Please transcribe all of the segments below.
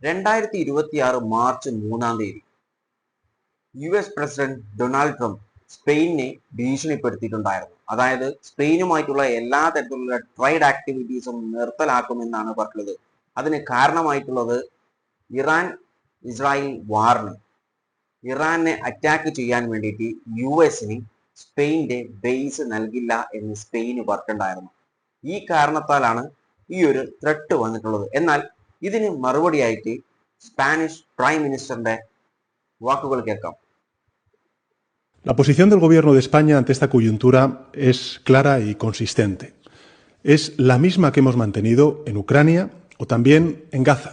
2026 March 3 US president Donald Trump സ്പെയിനിനെ ഭീഷണിപ്പെടുത്തിയിട്ടുണ്ടായിരുന്നു. അതായത് സ്പെയിനുമായിട്ടുള്ള എല്ലാ തരത്തിലുള്ള ട്രേഡ് ആക്ടിവിറ്റീസും നിർത്തലാക്കുമെന്നാണ് പറഞ്ഞത്. അതിന് കാരണമായിട്ടുള്ളത് ഇറാൻ ഇസ്രായേൽ വാറിന്, ഇറാനെ അറ്റാക്ക് ചെയ്യാൻ വേണ്ടിയിട്ട് US സ്പെയിന്റെ ബേസ് നൽകില്ല എന്ന് സ്പെയിന് പറഞ്ഞിട്ടുണ്ടായിരുന്നു. ഈ കാരണത്താലാണ് ഈ ഒരു ത്രെട്ട് വന്നിട്ടുള്ളത്. എന്നാൽ ഇതിന് മറുപടിയായിട്ട് സ്പാനിഷ് പ്രൈം മിനിസ്റ്ററിന്റെ വാക്കുകൾ കേൾക്കാം. La posición del gobierno de España ante esta coyuntura es clara y consistente. Es la misma que hemos mantenido en Ucrania o también en Gaza.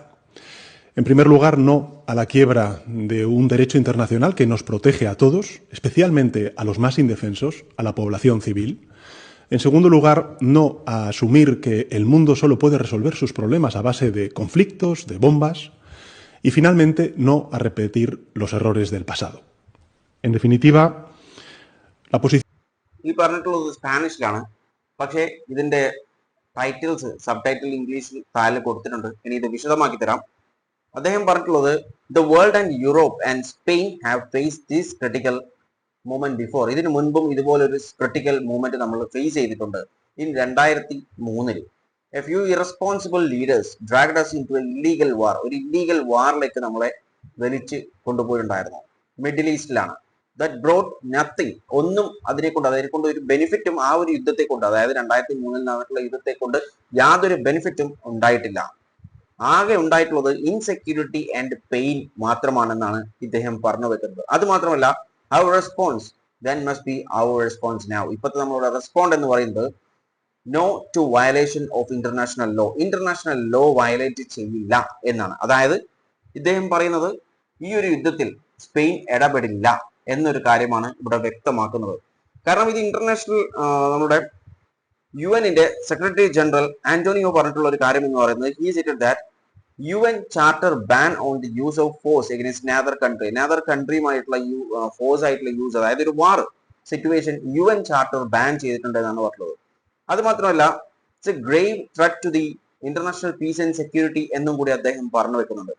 En primer lugar, no a la quiebra de un derecho internacional que nos protege a todos, especialmente a los más indefensos, a la población civil. En segundo lugar, no a asumir que el mundo solo puede resolver sus problemas a base de conflictos, de bombas. Y finalmente, no a repetir los errores del pasado. En definitiva, la posición... ഈ പറഞ്ഞിട്ടുള്ളത് സ്പാനിഷിലാണ്, പക്ഷേ ഇതിന്റെ titles sub ഇംഗ്ലീഷിൽ താഴെ കൊടുത്തിട്ടുണ്ട്. ഇനി ഇത് വിശദമാക്കി തരാം. അദ്ദേഹം പറഞ്ഞിട്ടുള്ളത് the world and Europe and Spain have face this critical movement before. ഇതിനു മുൻപും ഇതുപോലൊരു ക്രിട്ടിക്കൽ മൂവ്മെന്റ് നമ്മൾ ഫേസ് ചെയ്തിട്ടുണ്ട്. In 2003 a few irresponsible leaders dragged us into a illegal war. ഒരു ഇല്ലീഗൽ വാറിലേക്ക് നമ്മളെ വലിച്ച് കൊണ്ടുപോയിട്ടുണ്ടായിരുന്നു. മിഡിൽ ഈസ്റ്റിലാണ്. That brought nothing. ഒന്നും അതിനെക്കൊണ്ട് ഒരു ബെനിഫിറ്റും ആ ഒരു യുദ്ധത്തെ കൊണ്ട്, അതായത് 2003 നടന്നിട്ടുള്ള യുദ്ധത്തെ കൊണ്ട് യാതൊരു ബെനിഫിറ്റും ഉണ്ടായിട്ടില്ല. ആകെ ഉണ്ടായിട്ടുള്ളത് ഇൻസെക്യൂരിറ്റി ആൻഡ് പെയിൻ മാത്രമാണെന്നാണ് ഇദ്ദേഹം പറഞ്ഞു വെക്കുന്നത്. അത് മാത്രമല്ല, our response then must be our response now. ഇപ്പോഴത്തെ നമ്മളുടെ റെസ്പോണ്ട് എന്ന് പറയുന്നത് no to violation of international law. International law violate ചെയ്യില്ല എന്നാണ്. അതായത് ഇദ്ദേഹം പറയുന്നത് ഈ ഒരു യുദ്ധത്തിൽ സ്പെയിൻ ഇടപെടില്ല എന്നൊരു കാര്യമാണ് ഇവിടെ വ്യക്തമാക്കുന്നത്. കാരണം ഇത് ഇന്റർനാഷണൽ നമ്മുടെ UN സെക്രട്ടറി ജനറൽ ആന്റോണിയോ പറഞ്ഞിട്ടുള്ള ഒരു കാര്യം എന്ന് പറയുന്നത് he stated that UN charter ban on the use of force against another country. Another കൺട്രിയുമായിട്ടുള്ള ഫോഴ്സ് ആയിട്ടുള്ള യൂസ്, അതായത് ഒരു war situation UN charter ban ചെയ്തിട്ടുണ്ട് എന്നാണ് പറഞ്ഞത്. അത് മാത്രമല്ല it's a grave threat to the international peace and security എന്നും കൂടി അദ്ദേഹം പറഞ്ഞു വെക്കുന്നുണ്ട്.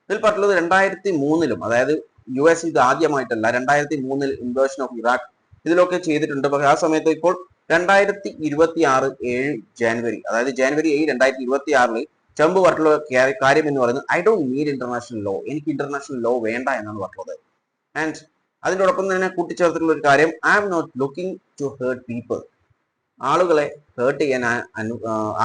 ഇതിൽ പറഞ്ഞത് 2003 അതായത് US ഇത് ആദ്യമായിട്ടല്ല, 2003 ഇൻവേഷൻ ഓഫ് ഇറാഖ് ഇതിലൊക്കെ ചെയ്തിട്ടുണ്ട്. പക്ഷെ ആ സമയത്ത് ഇപ്പോൾ 2026 ജനുവരി, അതായത് ജനുവരി 7, 2026 ട്രംപ് പറഞ്ഞുള്ള കാര്യം എന്ന് പറയുന്നത് I don't need international law. എനിക്ക് ഇന്റർനാഷണൽ ലോ വേണ്ട എന്നാണ് പറഞ്ഞത്. ആൻഡ് അതിനോടൊപ്പം തന്നെ കൂട്ടിച്ചേർത്തിട്ടുള്ള ഒരു കാര്യം I am not looking to hurt people. ആളുകളെ ഹേർട്ട് ചെയ്യാൻ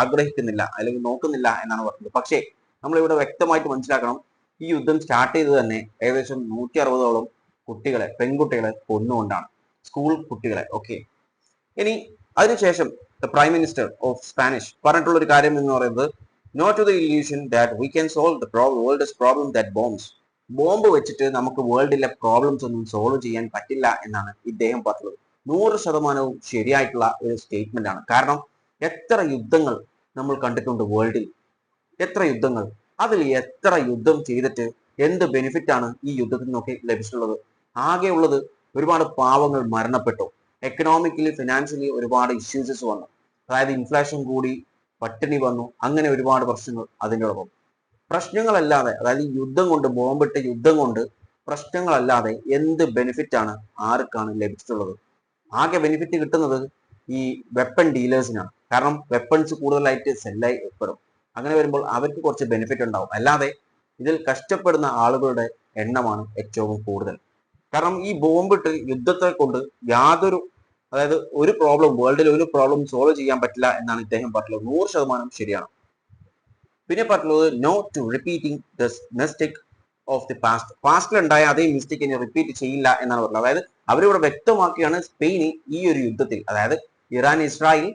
ആഗ്രഹിക്കുന്നില്ല അല്ലെങ്കിൽ നോക്കുന്നില്ല എന്നാണ് പറഞ്ഞത്. പക്ഷേ നമ്മളിവിടെ വ്യക്തമായിട്ട് മനസ്സിലാക്കണം, ഈ യുദ്ധം സ്റ്റാർട്ട് ചെയ്തത് തന്നെ ഏകദേശം 160ഓളം കുട്ടികളെ, പെൺകുട്ടികളെ കൊന്നുകൊണ്ടാണ്, സ്കൂൾ കുട്ടികളെ. ഓക്കെ, ഇനി അതിനുശേഷം പ്രൈം മിനിസ്റ്റർ ഓഫ് സ്പാനിഷ് പറഞ്ഞിട്ടുള്ള ഒരു കാര്യം എന്ന് പറയുന്നത് no to the illusion that we can solve the world's problem that bombs. Bomb വെച്ചിട്ട് നമുക്ക് വേൾഡിലെ പ്രോബ്ലംസ് ഒന്നും സോൾവ് ചെയ്യാൻ പറ്റില്ല എന്നാണ് ഇദ്ദേഹം പറഞ്ഞത്. 100% ശരിയായിട്ടുള്ള ഒരു സ്റ്റേറ്റ്മെന്റ് ആണ്. കാരണം എത്ര യുദ്ധങ്ങൾ നമ്മൾ കണ്ടിട്ടുണ്ട് വേൾഡിൽ, എത്ര യുദ്ധങ്ങൾ, അതിൽ എത്ര യുദ്ധം ചെയ്തിട്ട് എന്ത് ബെനിഫിറ്റ് ആണ് ഈ യുദ്ധത്തിൽ നിന്നൊക്കെ ലഭിച്ചിട്ടുള്ളത്? ആകെ ഉള്ളത് ഒരുപാട് പാവങ്ങൾ മരണപ്പെട്ടു, എക്കണോമിക്കലി ഫിനാൻഷ്യലി ഒരുപാട് ഇഷ്യൂസസ് വന്നു, അതായത് ഇൻഫ്ലേഷൻ കൂടി, പട്ടിണി വന്നു, അങ്ങനെ ഒരുപാട് പ്രശ്നങ്ങൾ. അതിനോടൊപ്പം പ്രശ്നങ്ങളല്ലാതെ, അതായത് ഈ യുദ്ധം കൊണ്ട്, ബോംബിട്ട് യുദ്ധം കൊണ്ട് പ്രശ്നങ്ങളല്ലാതെ എന്ത് ബെനിഫിറ്റ് ആണ് ആർക്കാണ് ലഭിച്ചിട്ടുള്ളത്? ആകെ ബെനിഫിറ്റ് കിട്ടുന്നത് ഈ വെപ്പൺ ഡീലേഴ്സിനാണ്. കാരണം വെപ്പൺസ് കൂടുതലായിട്ട് സെല്ലായി ഏർപ്പെടും. അങ്ങനെ വരുമ്പോൾ അവർക്ക് കുറച്ച് ബെനിഫിറ്റ് ഉണ്ടാവും. അല്ലാതെ ഇതിൽ കഷ്ടപ്പെടുന്ന ആളുകളുടെ എണ്ണമാണ് ഏറ്റവും കൂടുതൽ. കാരണം ഈ ബോംബിട്ട് യുദ്ധത്തെ കൊണ്ട് യാതൊരു, അതായത് ഒരു പ്രോബ്ലം, വേൾഡിൽ ഒരു പ്രോബ്ലം സോൾവ് ചെയ്യാൻ പറ്റില്ല എന്നാണ് ഇദ്ദേഹം പറഞ്ഞത്. 100% ശരിയാണ്. പിന്നെ പറഞ്ഞത് no to repeating the mistake of the past. പാസ്റ്റിൽ ഉണ്ടായ അതേ മിസ്റ്റേക്ക് ഇനി റിപ്പീറ്റ് ചെയ്യില്ല എന്നാണ് പറഞ്ഞത്. അതായത് അവരിവിടെ വ്യക്തമാക്കിയാണ് സ്പെയിന് ഈ ഒരു യുദ്ധത്തിൽ, അതായത് ഇറാൻ ഇസ്രായേൽ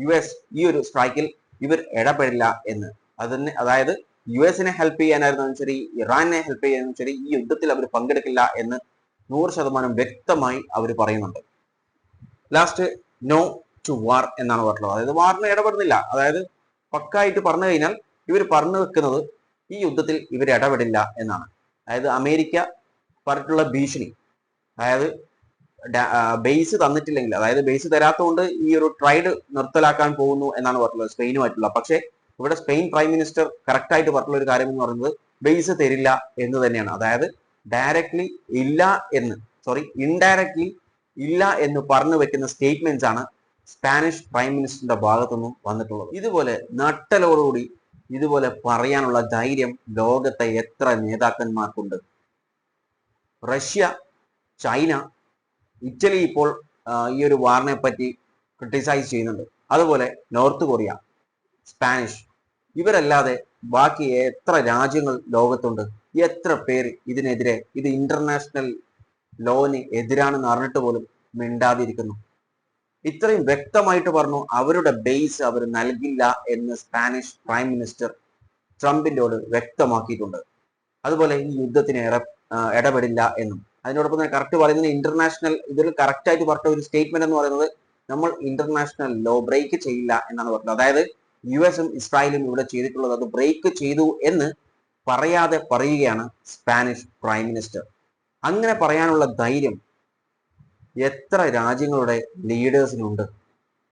US ഈ ഒരു സ്ട്രൈക്കിൽ ഇവർ ഇടപെടില്ല എന്ന്. അതിന് അതായത് US ഹെൽപ്പ് ചെയ്യാനായിരുന്നു ശരി, ഇറാനെ ഹെൽപ്പ് ചെയ്യാനും ശരി, ഈ യുദ്ധത്തിൽ അവർ പങ്കെടുക്കില്ല എന്ന് 100% വ്യക്തമായി അവർ പറയുന്നുണ്ട്. ലാസ്റ്റ് നോ ടു വാർ എന്നാണ് പറഞ്ഞത്. അതായത് വാറിന് ഇടപെടുന്നില്ല. അതായത് പക്കായിട്ട് പറഞ്ഞു കഴിഞ്ഞാൽ ഇവർ പറഞ്ഞു വെക്കുന്നത് ഈ യുദ്ധത്തിൽ ഇവർ ഇടപെടില്ല എന്നാണ്. അതായത് അമേരിക്ക പറഞ്ഞിട്ടുള്ള ഭീഷണി, അതായത് ബേസ് തന്നിട്ടില്ലെങ്കിൽ, അതായത് ബേസ് തരാത്തതുകൊണ്ട് ഈ ഒരു ട്രേഡ് നിർത്തലാക്കാൻ പോകുന്നു എന്നാണ് പറഞ്ഞത് സ്പെയിനുമായിട്ടുള്ള. പക്ഷേ ഇവിടെ സ്പെയിൻ പ്രൈം മിനിസ്റ്റർ കറക്റ്റ് ആയിട്ട് പറഞ്ഞുള്ള ഒരു കാര്യം എന്ന് പറയുന്നത് ബേസ് തരില്ല എന്ന് തന്നെയാണ്. അതായത് ഡയറക്ട്ലി ഇല്ല എന്ന്, ഇൻഡയറക്ട്ലി ഇല്ല എന്ന് പറഞ്ഞു വെക്കുന്ന സ്റ്റേറ്റ്മെന്റ്സ് ആണ് സ്പാനിഷ് പ്രൈം മിനിസ്റ്ററിന്റെ ഭാഗത്തുനിന്നും വന്നിട്ടുള്ളത്. ഇതുപോലെ നട്ടലോടുകൂടി ഇതുപോലെ പറയാനുള്ള ധൈര്യം ലോകത്തെ എത്ര നേതാക്കന്മാർക്കുണ്ട്. റഷ്യ, ചൈന, ഇറ്റലി ഇപ്പോൾ ഈ ഒരു വാറിനെ പറ്റി ക്രിട്ടിസൈസ് ചെയ്യുന്നുണ്ട്. അതുപോലെ നോർത്ത് കൊറിയ, സ്പാനിഷ്, ഇവരല്ലാതെ ബാക്കി എത്ര രാജ്യങ്ങൾ ലോകത്തുണ്ട്? എത്ര പേര് ഇതിനെതിരെ, ഇത് ഇന്റർനാഷണൽ ലോന് എതിരാണെന്ന് അറിഞ്ഞിട്ട് പോലും മിണ്ടാതിരിക്കുന്നു? ഇത്രയും വ്യക്തമായിട്ട് പറഞ്ഞു അവരുടെ ബേസ് അവർ നൽകില്ല എന്ന് സ്പാനിഷ് പ്രൈം മിനിസ്റ്റർ ട്രംപിൻ്റെയോട് വ്യക്തമാക്കിയിട്ടുണ്ട്. അതുപോലെ ഈ യുദ്ധത്തിന് ഇടപെടില്ല എന്നും. അതിനോടൊപ്പം തന്നെ കറക്റ്റ് പറയുന്നത് ഇന്റർനാഷണൽ, ഇതിൽ കറക്റ്റ് ആയിട്ട് പറഞ്ഞ ഒരു സ്റ്റേറ്റ്മെന്റ് എന്ന് പറയുന്നത് നമ്മൾ ഇന്റർനാഷണൽ ലോ ബ്രേക്ക് ചെയ്യില്ല എന്നാണ് പറഞ്ഞത്. അതായത് US-ഉം ഇസ്രായേലും ഇവിടെ ചെയ്തിട്ടുള്ളത് അത് ബ്രേക്ക് ചെയ്തു എന്ന് പറയാതെ പറയുകയാണ് സ്പാനിഷ് പ്രൈം മിനിസ്റ്റർ. അങ്ങനെ പറയാനുള്ള ധൈര്യം എത്ര രാജ്യങ്ങളുടെ ലീഡേഴ്സിനുണ്ട്?